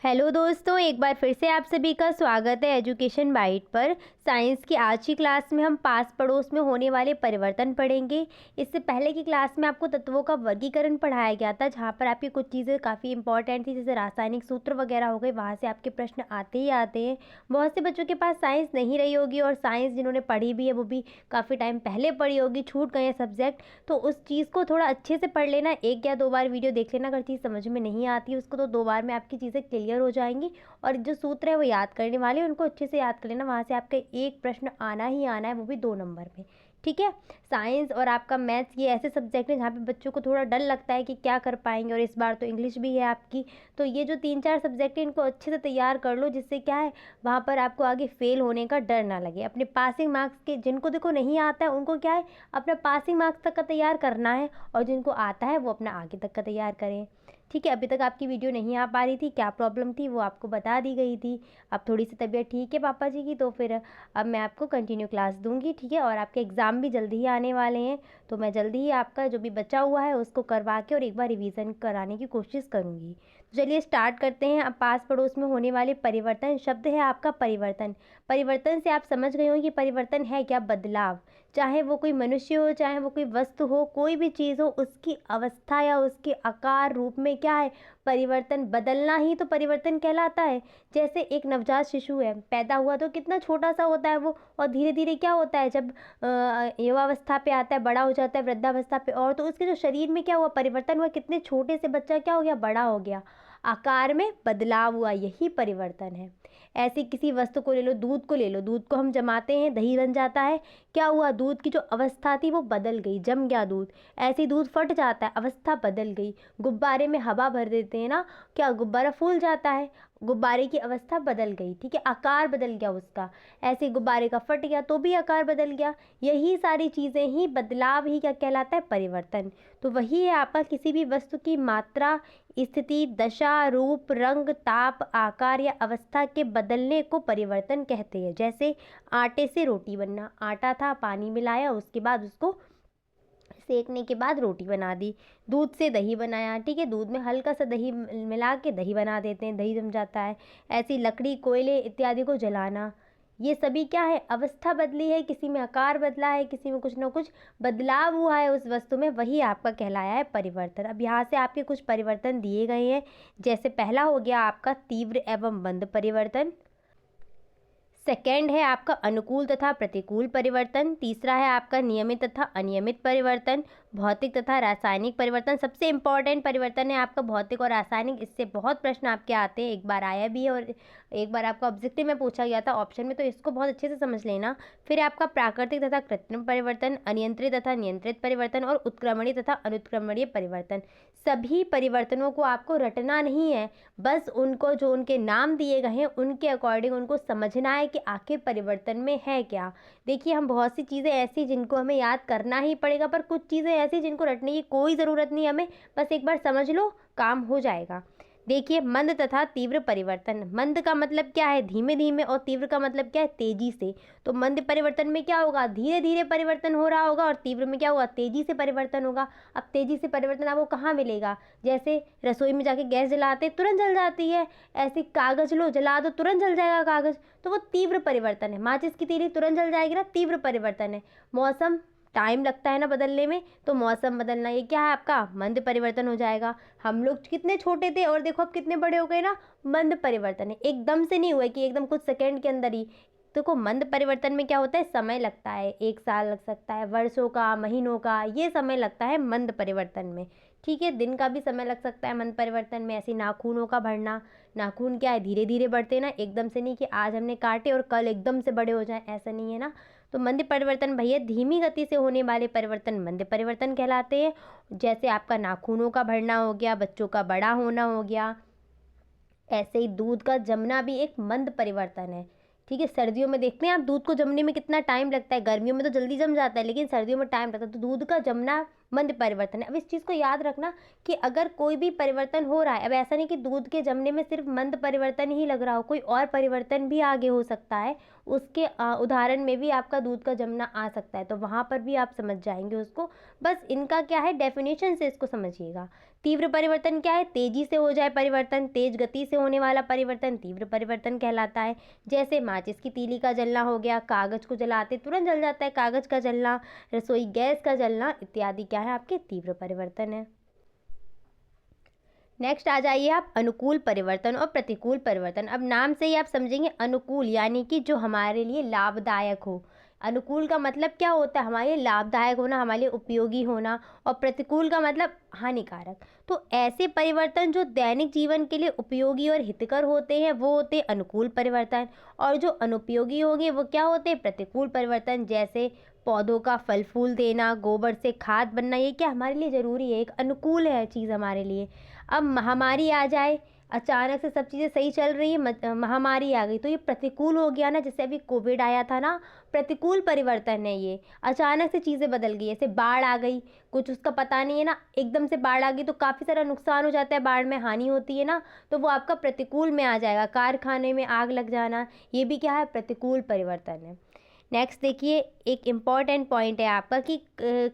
Hello दोस्तों, एक बार फिर से आप सभी का स्वागत है एजुकेशन बाइट पर। साइंस की आज की क्लास में हम पास पड़ोस में होने वाले परिवर्तन पढ़ेंगे। इससे पहले की क्लास में आपको तत्वों का वर्गीकरण पढ़ाया गया था, जहाँ पर आपकी कुछ चीज़ें काफ़ी इंपॉर्टेंट थी, जैसे रासायनिक सूत्र वगैरह हो गए। वहाँ से आपके प्रश्न आते ही आते हैं। बहुत से बच्चों के पास साइंस नहीं रही होगी, और साइंस जिन्होंने पढ़ी भी है वो भी काफ़ी टाइम पहले पढ़ी होगी, छूट गए हैं सब्जेक्ट। तो उस चीज़ को थोड़ा अच्छे से पढ़ लेना, एक या दो बार वीडियो देख लेना। अगर चीज़ समझ में नहीं आती उसको तो दो बार में आपकी चीज़ें क्लियर हो जाएंगी। और जो सूत्र है वो याद करने वाले हैं, उनको अच्छे से याद कर लेना। वहाँ से आपका एक प्रश्न आना ही आना है, वो भी 2 नंबर में। ठीक है। साइंस और आपका मैथ्स ये ऐसे सब्जेक्ट हैं जहाँ पे बच्चों को थोड़ा डर लगता है कि क्या कर पाएंगे, और इस बार तो इंग्लिश भी है आपकी। तो ये जो 3-4 सब्जेक्ट हैं इनको अच्छे से तैयार कर लो, जिससे क्या है वहाँ पर आपको आगे फेल होने का डर ना लगे। अपने पासिंग मार्क्स के जिनको देखो नहीं आता है उनको क्या है अपना पासिंग मार्क्स तक का तैयार करना है, और जिनको आता है वो अपना आगे तक का तैयार करें। ठीक है। अभी तक आपकी वीडियो नहीं आ पा रही थी, क्या प्रॉब्लम थी वो आपको बता दी गई थी। अब थोड़ी सी तबीयत ठीक है पापा जी की, तो फिर अब मैं आपको कंटिन्यू क्लास दूंगी। ठीक है। और आपके एग्ज़ाम भी जल्दी ही आने वाले हैं, तो मैं जल्दी ही आपका जो भी बचा हुआ है उसको करवा के और एक बार रिवीजन कराने की कोशिश करूँगी। तो चलिए स्टार्ट करते हैं। अब पास पड़ोस में होने वाले परिवर्तन शब्द है आपका परिवर्तन। परिवर्तन से आप समझ गए हो कि परिवर्तन है क्या? बदलाव। चाहे वो कोई मनुष्य हो, चाहे वो कोई वस्तु हो, कोई भी चीज़ हो, उसकी अवस्था या उसके आकार रूप में क्या है परिवर्तन, बदलना ही तो परिवर्तन कहलाता है। जैसे एक नवजात शिशु है, पैदा हुआ तो कितना छोटा सा होता है वो, और धीरे धीरे क्या होता है जब युवावस्था पे आता है, बड़ा हो जाता है वृद्धावस्था पे, और तो उसके जो शरीर में क्या हुआ परिवर्तन हुआ, कितने छोटे से बच्चा क्या हो गया बड़ा हो गया, आकार में बदलाव हुआ, यही परिवर्तन है। ऐसे किसी वस्तु को ले लो, दूध को ले लो, दूध को हम जमाते हैं दही बन जाता है। क्या हुआ, दूध की जो अवस्था थी वो बदल गई, जम गया दूध। ऐसे ही दूध फट जाता है, अवस्था बदल गई। गुब्बारे में हवा भर देते हैं ना, क्या गुब्बारा फूल जाता है, गुब्बारे की अवस्था बदल गई। ठीक है, आकार बदल गया उसका। ऐसे गुब्बारे का फट गया तो भी आकार बदल गया। यही सारी चीज़ें ही बदलाव ही क्या कहलाता है परिवर्तन। तो वही है आपका किसी भी वस्तु की मात्रा, स्थिति, दशा, रूप, रंग, ताप, आकार या अवस्था के बदलने को परिवर्तन कहते हैं। जैसे आटे से रोटी बनना, आटा था पानी मिलाया उसके बाद उसको सेकने के बाद रोटी बना दी। दूध से दही बनाया, ठीक है, दूध में हल्का सा दही मिला के दही बना देते हैं, दही जम जाता है। ऐसी लकड़ी, कोयले इत्यादि को जलाना, ये सभी क्या है अवस्था बदली है, किसी में आकार बदला है, किसी में कुछ ना कुछ बदलाव हुआ है उस वस्तु में, वही आपका कहलाया है परिवर्तन। अब यहाँ से आपके कुछ परिवर्तन दिए गए हैं। जैसे पहला हो गया आपका तीव्र एवं मंद परिवर्तन। सेकेंड है आपका अनुकूल तथा प्रतिकूल परिवर्तन। तीसरा है आपका नियमित तथा अनियमित परिवर्तन। भौतिक तथा रासायनिक परिवर्तन, सबसे इंपॉर्टेंट परिवर्तन है आपका भौतिक और रासायनिक। इससे बहुत प्रश्न आपके आते हैं, एक बार आया भी है और एक बार आपका ऑब्जेक्टिव में पूछा गया था ऑप्शन में, तो इसको बहुत अच्छे से समझ लेना। फिर आपका प्राकृतिक तथा कृत्रिम परिवर्तन, अनियंत्रित तथा नियंत्रित परिवर्तन, और उत्क्रमणीय तथा अनुत्क्रमणीय परिवर्तन। सभी परिवर्तनों को आपको रटना नहीं है, बस उनको जो उनके नाम दिए गए हैं उनके अकॉर्डिंग उनको समझना है कि आखिर परिवर्तन में है क्या। देखिए हम बहुत सी चीज़ें ऐसी जिनको हमें याद करना ही पड़ेगा, पर कुछ चीज़ें ऐसी जिनको रटने की कोई ज़रूरत नहीं हमें, बस एक बार समझ लो काम हो जाएगा। देखिए मंद तथा तीव्र परिवर्तन। मंद का मतलब क्या है धीमे धीमे, और तीव्र का मतलब क्या है तेजी से। तो मंद परिवर्तन में क्या होगा धीरे धीरे परिवर्तन हो रहा होगा, और तीव्र में क्या होगा तेजी से परिवर्तन होगा। अब तेजी से परिवर्तन आपको कहाँ मिलेगा, जैसे रसोई में जाके गैस जलाते तुरंत जल जाती है, ऐसे कागज लो जला दो तुरंत जल जाएगा कागज, तो वो तीव्र परिवर्तन है। माचिस की तीली तुरंत जल जाएगी ना, तीव्र परिवर्तन है। मौसम टाइम लगता है ना बदलने में, तो मौसम बदलना ये क्या है आपका मंद परिवर्तन हो जाएगा। हम लोग कितने छोटे थे और देखो अब कितने बड़े हो गए ना, मंद परिवर्तन है, एकदम से नहीं हुआ कि एकदम कुछ सेकंड के अंदर ही। देखो मंद परिवर्तन में क्या होता है समय लगता है, 1 साल लग सकता है, वर्षों का, महीनों का, ये समय लगता है मंद परिवर्तन में। ठीक है, दिन का भी समय लग सकता है मंद परिवर्तन में। ऐसे नाखूनों का बढ़ना, नाखून क्या है धीरे धीरे बढ़ते हैं ना, एकदम से नहीं कि आज हमने काटे और कल एकदम से बड़े हो जाएं, ऐसा नहीं है ना। तो मंद परिवर्तन भैया धीमी गति से होने वाले परिवर्तन मंद परिवर्तन कहलाते हैं। जैसे आपका नाखूनों का बढ़ना हो गया, बच्चों का बड़ा होना हो गया। ऐसे ही दूध का जमना भी एक मंद परिवर्तन है। ठीक है, सर्दियों में देखते हैं आप दूध को जमने में कितना टाइम लगता है, गर्मियों में तो जल्दी जम जाता है लेकिन सर्दियों में टाइम लगता है। तो दूध का जमना मंद परिवर्तन है। अब इस चीज़ को याद रखना कि अगर कोई भी परिवर्तन हो रहा है, अब ऐसा नहीं कि दूध के जमने में सिर्फ मंद परिवर्तन ही लग रहा हो, कोई और परिवर्तन भी आगे हो सकता है, उसके उदाहरण में भी आपका दूध का जमना आ सकता है, तो वहाँ पर भी आप समझ जाएंगे उसको। बस इनका क्या है, डेफिनेशन से इसको समझिएगा। तीव्र परिवर्तन क्या है, तेजी से हो जाए परिवर्तन, तेज गति से होने वाला परिवर्तन तीव्र परिवर्तन कहलाता है। जैसे माचिस की तीली का जलना हो गया, कागज को जलाते तुरंत जल जाता है कागज का जलना, रसोई गैस का जलना इत्यादि क्या है, आपके तीव्र परिवर्तन है। नेक्स्ट आ जाइए आप अनुकूल परिवर्तन और प्रतिकूल परिवर्तन। अब नाम से ही आप समझेंगे, अनुकूल यानी कि जो हमारे लिए लाभदायक हो। अनुकूल का मतलब क्या होता है, हमारे लिए लाभदायक होना, हमारे लिए उपयोगी होना, और प्रतिकूल का मतलब हानिकारक। तो ऐसे परिवर्तन जो दैनिक जीवन के लिए उपयोगी और हितकर होते हैं वो होते हैं अनुकूल परिवर्तन, और जो अनुपयोगी होंगे वो क्या होते हैं, प्रतिकूल परिवर्तन। जैसे पौधों का फल फूल देना, गोबर से खाद बनना, ये क्या हमारे लिए ज़रूरी है, एक अनुकूल है चीज़ हमारे लिए। अब महामारी आ जाए, अचानक से सब चीज़ें सही चल रही है, महामारी आ गई, तो ये प्रतिकूल हो गया ना। जैसे अभी कोविड आया था ना, प्रतिकूल परिवर्तन है ये, अचानक से चीज़ें बदल गई। जैसे बाढ़ आ गई, कुछ उसका पता नहीं है ना, एकदम से बाढ़ आ गई तो काफ़ी सारा नुकसान हो जाता है, बाढ़ में हानि होती है ना, तो वो आपका प्रतिकूल में आ जाएगा। कारखाने में आग लग जाना, ये भी क्या है, प्रतिकूल परिवर्तन है। नेक्स्ट देखिए, एक इम्पॉर्टेंट पॉइंट है आपका कि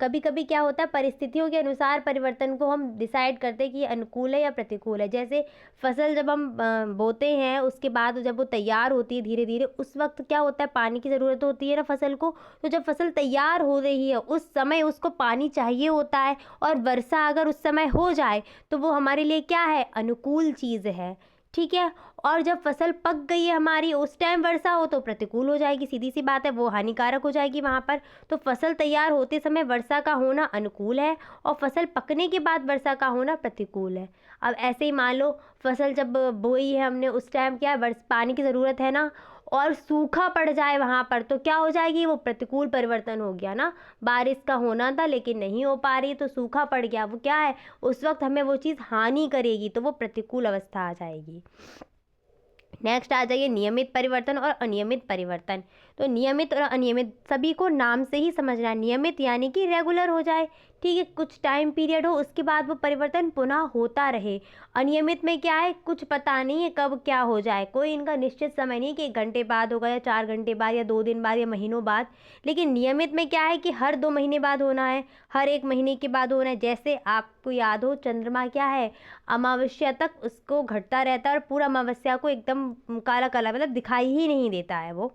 कभी कभी क्या होता है, परिस्थितियों के अनुसार परिवर्तन को हम डिसाइड करते हैं कि ये अनुकूल है या प्रतिकूल है। जैसे फसल जब हम बोते हैं, उसके बाद जब वो तैयार होती है धीरे धीरे, उस वक्त क्या होता है, पानी की ज़रूरत होती है ना फसल को। तो जब फसल तैयार हो रही है उस समय उसको पानी चाहिए होता है, और वर्षा अगर उस समय हो जाए तो वो हमारे लिए क्या है, अनुकूल चीज़ है, ठीक है। और जब फसल पक गई है हमारी, उस टाइम वर्षा हो तो प्रतिकूल हो जाएगी, सीधी सी बात है, वो हानिकारक हो जाएगी वहाँ पर। तो फसल तैयार होते समय वर्षा का होना अनुकूल है, और फसल पकने के बाद वर्षा का होना प्रतिकूल है। अब ऐसे ही मान लो, फसल जब बोई है हमने, उस टाइम क्या है, पानी की ज़रूरत है ना, और सूखा पड़ जाए वहाँ पर, तो क्या हो जाएगी, वो प्रतिकूल परिवर्तन हो गया ना। बारिश का होना था लेकिन नहीं हो पा रही, तो सूखा पड़ गया, वो क्या है, उस वक्त हमें वो चीज़ हानि करेगी, तो वो प्रतिकूल अवस्था आ जाएगी। नेक्स्ट आ जाइए नियमित परिवर्तन और अनियमित परिवर्तन। तो नियमित और अनियमित सभी को नाम से ही समझना है। नियमित यानी कि रेगुलर हो जाए, ठीक है, कुछ टाइम पीरियड हो, उसके बाद वो परिवर्तन पुनः होता रहे। अनियमित में क्या है, कुछ पता नहीं है कब क्या हो जाए, कोई इनका निश्चित समय नहीं कि 1 घंटे बाद होगा या 4 घंटे बाद या 2 दिन बाद या महीनों बाद। लेकिन नियमित में क्या है कि हर 2 महीने बाद होना है, हर 1 महीने के बाद होना है। जैसे आपको याद हो, चंद्रमा क्या है, अमावस्या तक उसको घटता रहता है, और पूरा अमावस्या को एकदम काला काला मतलब दिखाई ही नहीं देता है वो।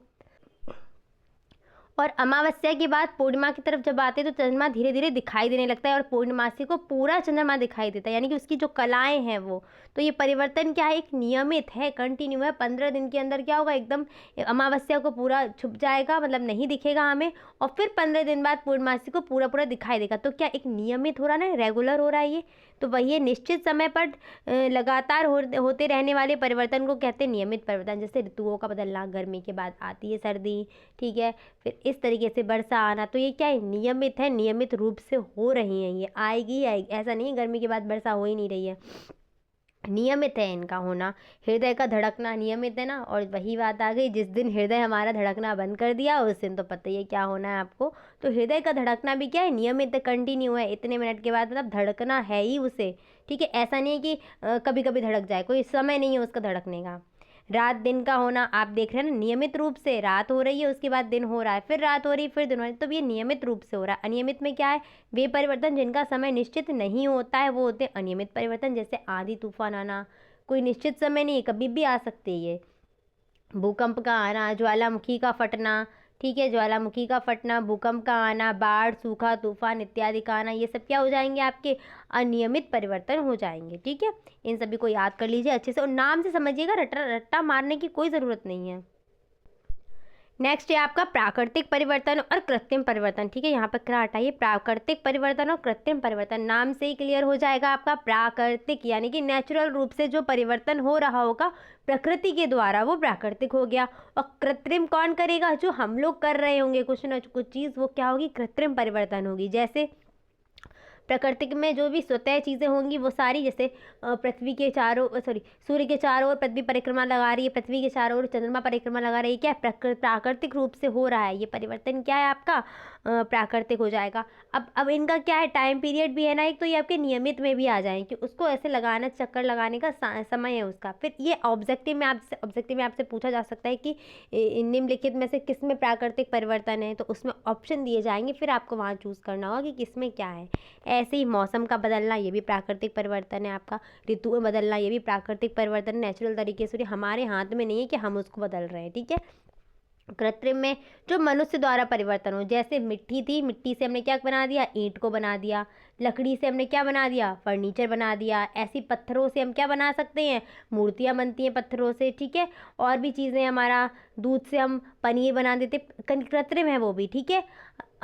और अमावस्या के बाद पूर्णिमा की तरफ जब आते हैं तो चंद्रमा धीरे धीरे दिखाई देने लगता है, और पूर्णमासी को पूरा चंद्रमा दिखाई देता है, यानी कि उसकी जो कलाएं हैं वो। तो ये परिवर्तन क्या है, एक नियमित है, कंटिन्यू है। 15 दिन के अंदर क्या होगा, एकदम अमावस्या को पूरा छुप जाएगा, मतलब नहीं दिखेगा हमें, और फिर 15 दिन बाद पूर्णमासी को पूरा पूरा दिखाई देगा। तो क्या एक नियमित हो रहा है ना, रेगुलर हो रहा है ये। तो वही है, निश्चित समय पर लगातार होते रहने वाले परिवर्तन को कहते हैं नियमित परिवर्तन। जैसे ऋतुओं का बदलना, गर्मी के बाद आती है सर्दी, ठीक है, फिर इस तरीके से वर्षा आना, तो ये क्या है, नियमित है, नियमित रूप से हो रही हैं, ये आएगी ही आएगी, ऐसा नहीं है गर्मी के बाद वर्षा हो ही नहीं रही है, नियमित है इनका होना। हृदय का धड़कना नियमित है ना, और वही बात आ गई, जिस दिन हृदय हमारा धड़कना बंद कर दिया उस दिन तो पता ही है क्या होना है आपको। तो हृदय का धड़कना भी क्या है, नियमित है, कंटिन्यू है, इतने मिनट के बाद मतलब धड़कना है ही उसे, ठीक है। ऐसा नहीं है कि कभी कभी धड़क जाए, कोई समय नहीं है उसका धड़कने का। रात दिन का होना, आप देख रहे हैं ना, नियमित रूप से रात हो रही है, उसके बाद दिन हो रहा है, फिर रात हो रही है, फिर दिन हो रहा है, तो ये नियमित रूप से हो रहा है। अनियमित में क्या है, वे परिवर्तन जिनका समय निश्चित नहीं होता है वो होते हैं अनियमित परिवर्तन। जैसे आंधी तूफान आना, कोई निश्चित समय नहीं है, कभी भी आ सकते हैं ये। भूकंप का आना, ज्वालामुखी का फटना, ठीक है, ज्वालामुखी का फटना, भूकंप का आना, बाढ़, सूखा, तूफान इत्यादि का आना, ये सब क्या हो जाएंगे, आपके अनियमित परिवर्तन हो जाएंगे, ठीक है। इन सभी को याद कर लीजिए अच्छे से, और नाम से समझिएगा, रट्टा रट्टा मारने की कोई ज़रूरत नहीं है। नेक्स्ट है आपका प्राकृतिक परिवर्तन और कृत्रिम परिवर्तन, ठीक है। यहाँ पर क्या हटाइए, प्राकृतिक परिवर्तन और कृत्रिम परिवर्तन, नाम से ही क्लियर हो जाएगा आपका। प्राकृतिक यानी कि नेचुरल रूप से जो परिवर्तन हो रहा होगा प्रकृति के द्वारा, वो प्राकृतिक हो गया। और कृत्रिम कौन करेगा, जो हम लोग कर रहे होंगे कुछ ना कुछ चीज़, वो क्या होगी, कृत्रिम परिवर्तन होगी। जैसे प्रकृति में जो भी स्वतः चीज़ें होंगी वो सारी, जैसे पृथ्वी के चारों सूर्य के चारों ओर पृथ्वी परिक्रमा लगा रही है, पृथ्वी के चारों ओर चंद्रमा परिक्रमा लगा रही है, क्या प्राकृतिक रूप से हो रहा है, ये परिवर्तन क्या है आपका प्राकृतिक हो जाएगा। अब इनका क्या है, टाइम पीरियड भी है ना एक, तो ये आपके नियमित में भी आ जाएंगे, उसको ऐसे लगाना, चक्कर लगाने का समय है उसका। फिर ये ऑब्जेक्टिव में आपसे पूछा जा सकता है कि निम्नलिखित में से किस में प्राकृतिक परिवर्तन है, तो उसमें ऑप्शन दिए जाएंगे, फिर आपको वहाँ चूज़ करना होगा कि किस में क्या है। ऐसे ही मौसम का बदलना, ये भी प्राकृतिक परिवर्तन है आपका। ऋतु में बदलना, ये भी प्राकृतिक परिवर्तन नेचुरल तरीके से, हमारे हाथ में नहीं है कि हम उसको बदल रहे हैं, ठीक है। कृत्रिम में जो मनुष्य द्वारा परिवर्तन हो, जैसे मिट्टी थी, मिट्टी से हमने क्या बना दिया, ईंट को बना दिया। लकड़ी से हमने क्या बना दिया, फर्नीचर बना दिया। ऐसी पत्थरों से हम क्या बना सकते हैं, मूर्तियाँ बनती हैं पत्थरों से, ठीक है। और भी चीज़ें, हमारा दूध से हम पनीर बना देते, कृत्रिम है वो भी, ठीक है,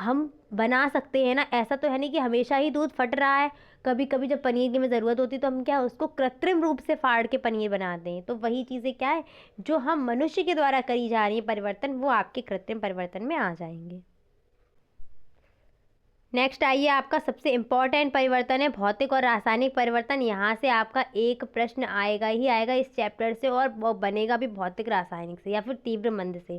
हम बना सकते हैं ना। ऐसा तो है नहीं कि हमेशा ही दूध फट रहा है, कभी कभी जब पनीर की में ज़रूरत होती है तो हम क्या उसको कृत्रिम रूप से फाड़ के पनीर बनाते हैं। तो वही चीज़ें क्या है, जो हम मनुष्य के द्वारा करी जा रही है परिवर्तन, वो आपके कृत्रिम परिवर्तन में आ जाएंगे। नेक्स्ट आइए, आपका सबसे इम्पॉर्टेंट परिवर्तन है भौतिक और रासायनिक परिवर्तन। यहाँ से आपका एक प्रश्न आएगा ही आएगा इस चैप्टर से, और वो बनेगा भी भौतिक रासायनिक से या फिर तीव्र मंद से।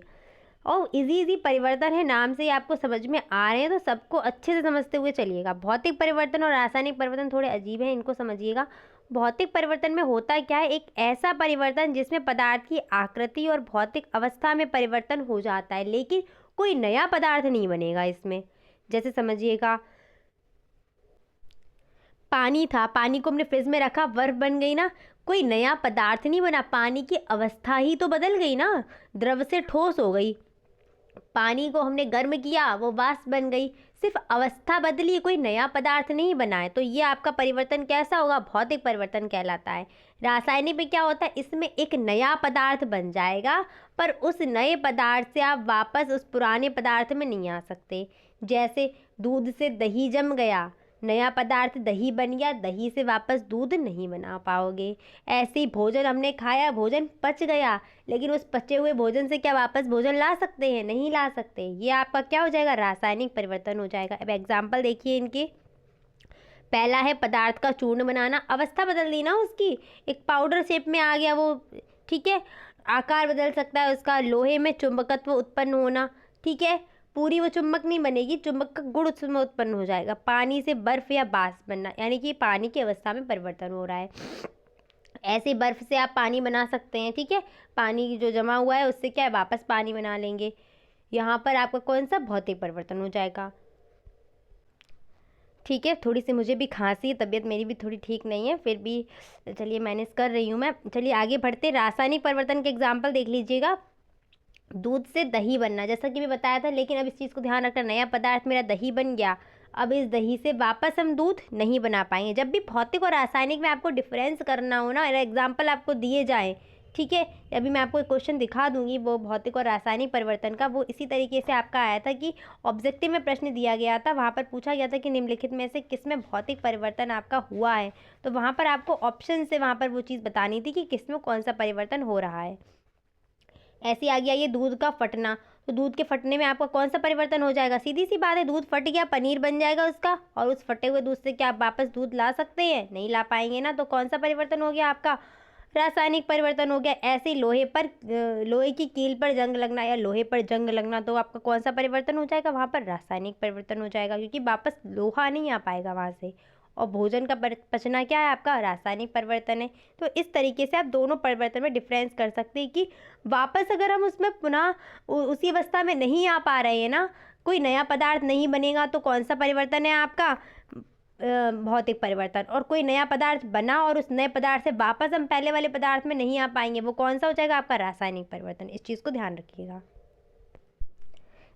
और इजी परिवर्तन है, नाम से ही आपको समझ में आ रहे हैं, तो सबको अच्छे से समझते हुए चलिएगा। भौतिक परिवर्तन और रासायनिक परिवर्तन थोड़े अजीब हैं, इनको समझिएगा। भौतिक परिवर्तन में होता क्या है, एक ऐसा परिवर्तन जिसमें पदार्थ की आकृति और भौतिक अवस्था में परिवर्तन हो जाता है, लेकिन कोई नया पदार्थ नहीं बनेगा इसमें। जैसे समझिएगा, पानी था, पानी को हमने फ्रिज में रखा, बर्फ बन गई ना, कोई नया पदार्थ नहीं बना, पानी की अवस्था ही तो बदल गई ना, द्रव से ठोस हो गई। पानी को हमने गर्म किया, वो वाष्प बन गई, सिर्फ अवस्था बदली, कोई नया पदार्थ नहीं बना है। तो ये आपका परिवर्तन कैसा होगा, भौतिक परिवर्तन कहलाता है। रासायनिक में क्या होता है, इसमें एक नया पदार्थ बन जाएगा, पर उस नए पदार्थ से आप वापस उस पुराने पदार्थ में नहीं आ सकते। जैसे दूध से दही जम गया, नया पदार्थ दही बन गया, दही से वापस दूध नहीं बना पाओगे। ऐसे ही भोजन हमने खाया, भोजन पच गया, लेकिन उस पचे हुए भोजन से क्या वापस भोजन ला सकते हैं, नहीं ला सकते। ये आपका क्या हो जाएगा, रासायनिक परिवर्तन हो जाएगा। अब एग्जाम्पल देखिए इनके। पहला है पदार्थ का चूर्ण बनाना, अवस्था बदल दी ना उसकी, एक पाउडर शेप में आ गया वो, ठीक है, आकार बदल सकता है उसका। लोहे में चुंबकत्व उत्पन्न होना, ठीक है, पूरी वो चुंबक नहीं बनेगी, चुंबक का गुण उसमें उत्पन्न हो जाएगा। पानी से बर्फ या वाष्प बनना, यानी कि पानी की अवस्था में परिवर्तन हो रहा है। ऐसे बर्फ से आप पानी बना सकते हैं, ठीक है, पानी जो जमा हुआ है उससे क्या है, वापस पानी बना लेंगे। यहाँ पर आपका कौन सा भौतिक परिवर्तन हो जाएगा, ठीक है। थोड़ी सी मुझे भी खांसी है, तबीयत मेरी भी थोड़ी ठीक नहीं है, फिर भी चलिए मैनेज कर रही हूँ मैं। चलिए आगे बढ़ते, रासायनिक परिवर्तन के एग्जाम्पल देख लीजिएगा। दूध से दही बनना, जैसा कि मैं बताया था, लेकिन अब इस चीज़ को ध्यान रखना, नया पदार्थ मेरा दही बन गया, अब इस दही से वापस हम दूध नहीं बना पाएंगे। जब भी भौतिक और रासायनिक में आपको डिफरेंस करना हो ना, एग्जाम्पल आपको दिए जाए, ठीक है, अभी मैं आपको एक क्वेश्चन दिखा दूंगी वो भौतिक और रासायनिक परिवर्तन का, वो इसी तरीके से आपका आया था कि ऑब्जेक्टिव में प्रश्न दिया गया था, वहाँ पर पूछा गया था कि निम्नलिखित में से किस में भौतिक परिवर्तन आपका हुआ है, तो वहाँ पर आपको ऑप्शन से वहाँ पर वो चीज़ बतानी थी कि किस में कौन सा परिवर्तन हो रहा है। ऐसे आ गया ये दूध का फटना, तो दूध के फटने में आपका कौन सा परिवर्तन हो जाएगा, सीधी सी बात है, दूध फट गया, पनीर बन जाएगा उसका, और उस फटे हुए दूध से क्या आप वापस दूध ला सकते हैं, नहीं ला पाएंगे ना, तो कौन सा परिवर्तन हो गया आपका, रासायनिक परिवर्तन हो गया। ऐसे लोहे की कील पर जंग लगना या लोहे पर जंग लगना, तो आपका कौन सा परिवर्तन हो जाएगा, वहाँ पर रासायनिक परिवर्तन हो जाएगा, क्योंकि वापस लोहा नहीं आ पाएगा वहाँ से। और भोजन का पचना क्या है आपका, रासायनिक परिवर्तन है। तो इस तरीके से आप दोनों परिवर्तन में डिफरेंस कर सकते हैं कि वापस अगर हम उसमें पुनः उसी अवस्था में नहीं आ पा रहे हैं ना, कोई नया पदार्थ नहीं बनेगा, तो कौन सा परिवर्तन है आपका, भौतिक परिवर्तन। और कोई नया पदार्थ बना और उस नए पदार्थ से वापस हम पहले वाले पदार्थ में नहीं आ पाएंगे, वो कौन सा हो जाएगा आपका, रासायनिक परिवर्तन। इस चीज़ को ध्यान रखिएगा।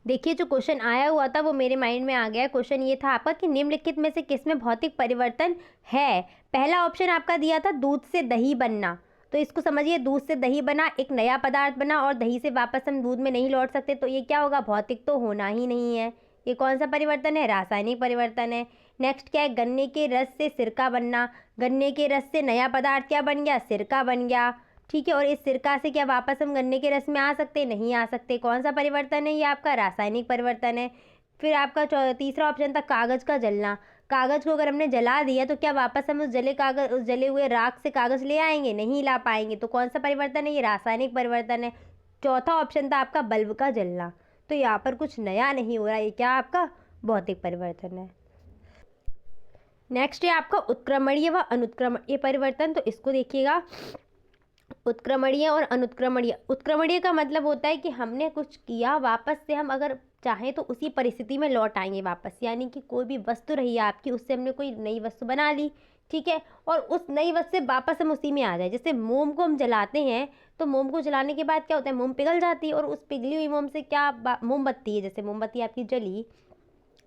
देखिए जो क्वेश्चन आया हुआ था वो मेरे माइंड में आ गया। क्वेश्चन ये था आपका कि निम्नलिखित में से किसमें भौतिक परिवर्तन है। पहला ऑप्शन आपका दिया था दूध से दही बनना, तो इसको समझिए, दूध से दही बना, एक नया पदार्थ बना, और दही से वापस हम दूध में नहीं लौट सकते, तो ये क्या होगा, भौतिक तो होना ही नहीं है। ये कौन सा परिवर्तन है, रासायनिक परिवर्तन है। नेक्स्ट क्या है, गन्ने के रस से सिरका बनना, गन्ने के रस से नया पदार्थ क्या बन गया, सिरका बन गया, ठीक है। और इस सिरका से क्या वापस हम गन्ने के रस में आ सकते, नहीं आ सकते, कौन सा परिवर्तन है, ये आपका रासायनिक परिवर्तन है। फिर आपका तीसरा ऑप्शन था कागज़ का जलना, कागज़ को अगर हमने जला दिया तो क्या वापस हम उस जले हुए राख से कागज़ ले आएंगे? नहीं ला पाएंगे। तो कौन सा परिवर्तन है? ये रासायनिक परिवर्तन है। चौथा ऑप्शन था आपका बल्ब का जलना। तो यहाँ पर कुछ नया नहीं हो रहा, ये क्या आपका भौतिक परिवर्तन है। नेक्स्ट है आपका उत्क्रमणीय व अनुत्क्रमणीय परिवर्तन। तो इसको देखिएगा, उत्क्रमणीय और अनुत्क्रमणीय। उत्क्रमणीय का मतलब होता है कि हमने कुछ किया, वापस से हम अगर चाहें तो उसी परिस्थिति में लौट आएंगे वापस, यानी कि कोई भी वस्तु रही है आपकी, उससे हमने कोई नई वस्तु बना ली, ठीक है, और उस नई वस्तु से वापस हम उसी में आ जाए। जैसे मोम को हम जलाते हैं तो मोम को जलाने के बाद क्या होता है, मोम पिघल जाती है, और उस पिघली हुई मोम से क्या मोमबत्ती है, जैसे मोमबत्ती आपकी जली,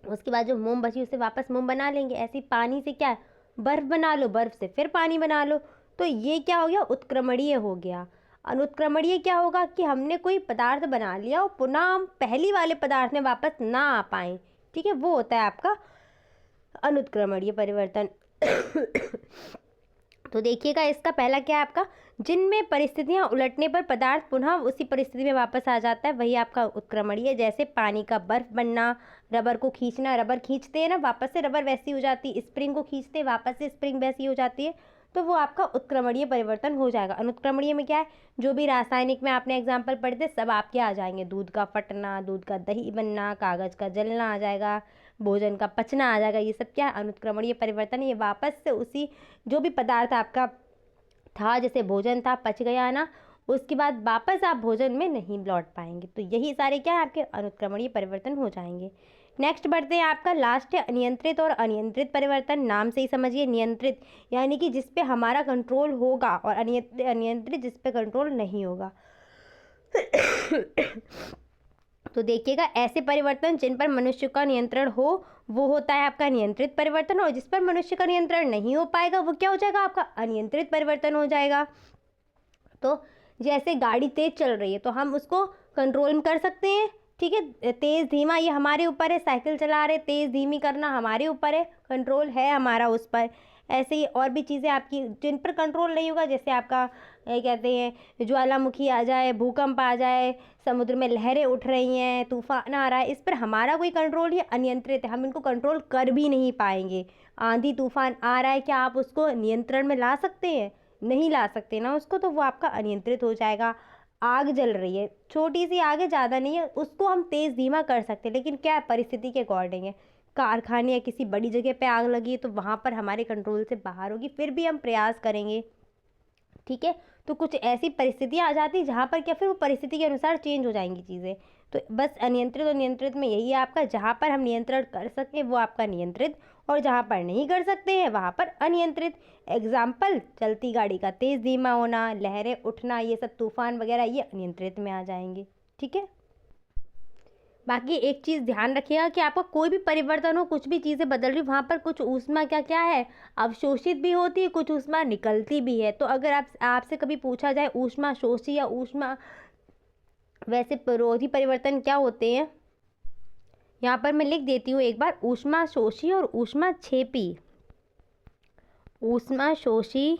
उसके बाद जो मोम बची उससे वापस मोम बना लेंगे। ऐसे ही पानी से क्या, बर्फ़ बना लो, बर्फ़ से फिर पानी बना लो। तो ये क्या हो गया, उत्क्रमणीय हो गया। अनुत्क्रमणीय क्या होगा कि हमने कोई पदार्थ बना लिया और पुनः हम पहली वाले पदार्थ में वापस ना आ पाएँ, ठीक है, वो होता है आपका अनुत्क्रमणीय परिवर्तन। तो देखिएगा, इसका पहला क्या है आपका, जिनमें परिस्थितियां उलटने पर पदार्थ पुनः उसी परिस्थिति में वापस आ जाता है, वही आपका उत्क्रमणीय। जैसे पानी का बर्फ बनना, रबर को खींचना, रबर खींचते हैं ना वापस से रबर वैसी हो जाती है, स्प्रिंग को खींचते हैं वापस से स्प्रिंग वैसी हो जाती है, तो वो आपका उत्क्रमणीय परिवर्तन हो जाएगा। अनुत्क्रमणीय में क्या है, जो भी रासायनिक में आपने एग्जाम्पल पढ़े थे सब आपके आ जाएंगे। दूध का फटना, दूध का दही बनना, कागज़ का जलना आ जाएगा, भोजन का पचना आ जाएगा। ये सब क्या है, अनुत्क्रमणीय परिवर्तन। ये वापस से उसी जो भी पदार्थ आपका था, जैसे भोजन था, पच गया ना, उसके बाद वापस आप भोजन में नहीं लौट पाएंगे। तो यही सारे क्या है आपके अनुत्क्रमणीय परिवर्तन हो जाएंगे। नेक्स्ट बढ़ते हैं, आपका लास्ट है अनियंत्रित और अनियंत्रित परिवर्तन। नाम से ही समझिए, नियंत्रित यानी कि जिस पे हमारा कंट्रोल होगा, और अनियंत्रित जिस पे कंट्रोल नहीं होगा। तो देखिएगा, ऐसे परिवर्तन जिन पर मनुष्य का नियंत्रण हो वो होता है आपका नियंत्रित परिवर्तन, और जिस पर मनुष्य का नियंत्रण नहीं हो पाएगा वो क्या हो जाएगा, आपका अनियंत्रित परिवर्तन हो जाएगा। तो जैसे गाड़ी तेज चल रही है तो हम उसको कंट्रोल कर सकते हैं, ठीक है, तेज़ धीमा ये हमारे ऊपर है। साइकिल चला रहे, तेज़ धीमी करना हमारे ऊपर है, कंट्रोल है हमारा उस पर। ऐसे ही और भी चीज़ें आपकी जिन पर कंट्रोल नहीं होगा, जैसे आपका कहते हैं ज्वालामुखी आ जाए, भूकंप आ जाए, समुद्र में लहरें उठ रही हैं, तूफान आ रहा है, इस पर हमारा कोई कंट्रोल, ये अनियंत्रित है, हम इनको कंट्रोल कर भी नहीं पाएंगे। आंधी तूफान आ रहा है, क्या आप उसको नियंत्रण में ला सकते हैं? नहीं ला सकते ना उसको, तो वो आपका अनियंत्रित हो जाएगा। आग जल रही है, छोटी सी आग है, ज़्यादा नहीं है, उसको हम तेज़ धीमा कर सकते हैं, लेकिन क्या है, परिस्थिति के अकॉर्डिंग है। कारखाने या किसी बड़ी जगह पे आग लगी है तो वहाँ पर हमारे कंट्रोल से बाहर होगी, फिर भी हम प्रयास करेंगे, ठीक है। तो कुछ ऐसी परिस्थितियाँ आ जाती जहाँ पर क्या, फिर वो परिस्थिति के अनुसार चेंज हो जाएंगी चीज़ें। तो बस अनियंत्रित और नियंत्रित में यही है आपका, जहाँ पर हम नियंत्रण कर सकें वो आपका नियंत्रित, और जहाँ पर नहीं कर सकते हैं वहाँ पर अनियंत्रित। एग्जाम्पल, चलती गाड़ी का तेज़ धीमा होना, लहरें उठना, ये सब तूफान वगैरह ये अनियंत्रित में आ जाएंगे, ठीक है। बाकी एक चीज़ ध्यान रखिएगा कि आपका कोई भी परिवर्तन हो, कुछ भी चीज़ें बदल रही, वहाँ पर कुछ ऊष्मा क्या क्या है, अवशोषित भी होती है, कुछ ऊष्मा निकलती भी है। तो अगर आपसे कभी पूछा जाए ऊष्मा शोषी या ऊष्मा वैसे विरोधी परिवर्तन क्या होते हैं, यहाँ पर मैं लिख देती हूँ एक बार, ऊष्मा शोषी और ऊष्मा छेपी। ऊष्मा शोषी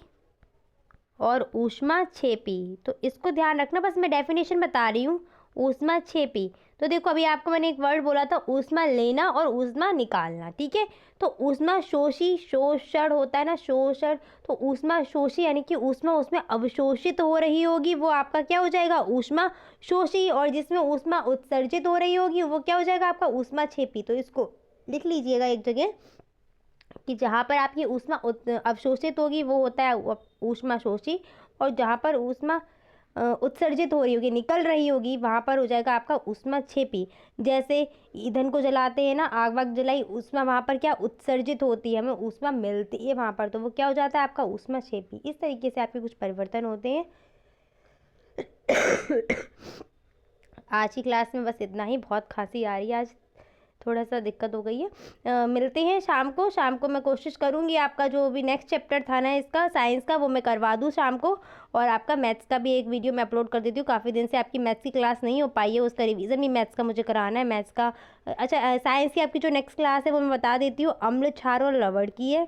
और ऊष्मा छेपी, तो इसको ध्यान रखना, बस मैं डेफिनेशन बता रही हूँ। ऊष्मा छेपी, तो देखो अभी आपको मैंने एक वर्ड बोला था, ऊष्मा लेना और ऊष्मा निकालना, ठीक है। तो ऊष्मा शोषी, शोषण होता है ना, शोषण, तो ऊष्मा शोषी यानी कि ऊष्मा उसमें अवशोषित हो रही होगी, वो आपका क्या हो जाएगा, ऊष्मा शोषी। और जिसमें ऊष्मा उत्सर्जित हो रही होगी वो क्या हो जाएगा आपका, ऊष्मा छेपी। तो इसको लिख लीजिएगा एक जगह कि जहाँ पर आपकी ऊष्मा अवशोषित होगी वो होता है ऊष्मा शोषी, और जहाँ पर ऊष्मा उत्सर्जित हो रही होगी, निकल रही होगी, वहाँ पर हो जाएगा आपका ऊष्मा छेपी। जैसे ईंधन को जलाते हैं ना, आग वाग जलाई, ऊष्मा वहाँ पर क्या उत्सर्जित होती है, हमें ऊष्मा मिलती है वहाँ पर, तो वो क्या हो जाता है आपका ऊष्मा छेपी। इस तरीके से आपके कुछ परिवर्तन होते हैं। आज की क्लास में बस इतना ही, बहुत खांसी आ रही है आज, थोड़ा सा दिक्कत हो गई है। मिलते हैं शाम को मैं कोशिश करूँगी आपका जो भी नेक्स्ट चैप्टर था ना इसका साइंस का, वो मैं करवा दूँ शाम को, और आपका मैथ्स का भी एक वीडियो मैं अपलोड कर देती हूँ। काफ़ी दिन से आपकी मैथ्स की क्लास नहीं हो पाई है, उसका रिवीजन भी मैथ्स का मुझे कराना है, मैथ्स का। अच्छा, साइंस की आपकी जो नेक्स्ट क्लास है वो मैं बता देती हूँ, अम्ल क्षार और लवण की है।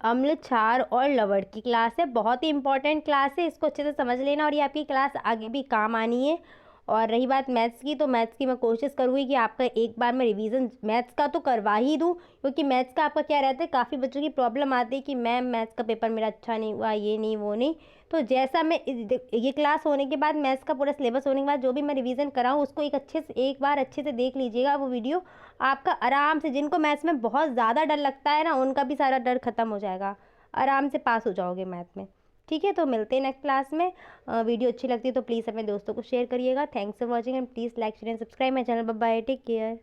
अम्ल क्षार और लवण की क्लास है, बहुत ही इंपॉर्टेंट क्लास है, इसको अच्छे से समझ लेना, और ये आपकी क्लास आगे भी काम आनी है। और रही बात मैथ्स की, तो मैथ्स की मैं कोशिश करूँगी कि आपका एक बार मैं रिवीजन मैथ्स का तो करवा ही दूँ, क्योंकि मैथ्स का आपका क्या रहता है, काफ़ी बच्चों की प्रॉब्लम आती है कि मैम मैथ्स का पेपर मेरा अच्छा नहीं हुआ, ये नहीं वो नहीं। तो जैसा मैं ये क्लास होने के बाद, मैथ्स का पूरा सिलेबस होने के बाद जो भी मैं रिवीजन कराऊँ उसको एक बार अच्छे से देख लीजिएगा। वो वीडियो आपका आराम से, जिनको मैथ्स में बहुत ज़्यादा डर लगता है ना, उनका भी सारा डर खत्म हो जाएगा, आराम से पास हो जाओगे मैथ में। ठीक है, तो मिलते हैं नेक्स्ट क्लास में। वीडियो अच्छी लगती है तो प्लीज़ अपने दोस्तों को शेयर करिएगा। Thanks for watching and please like share and subscribe my channel. Bye bye, take care.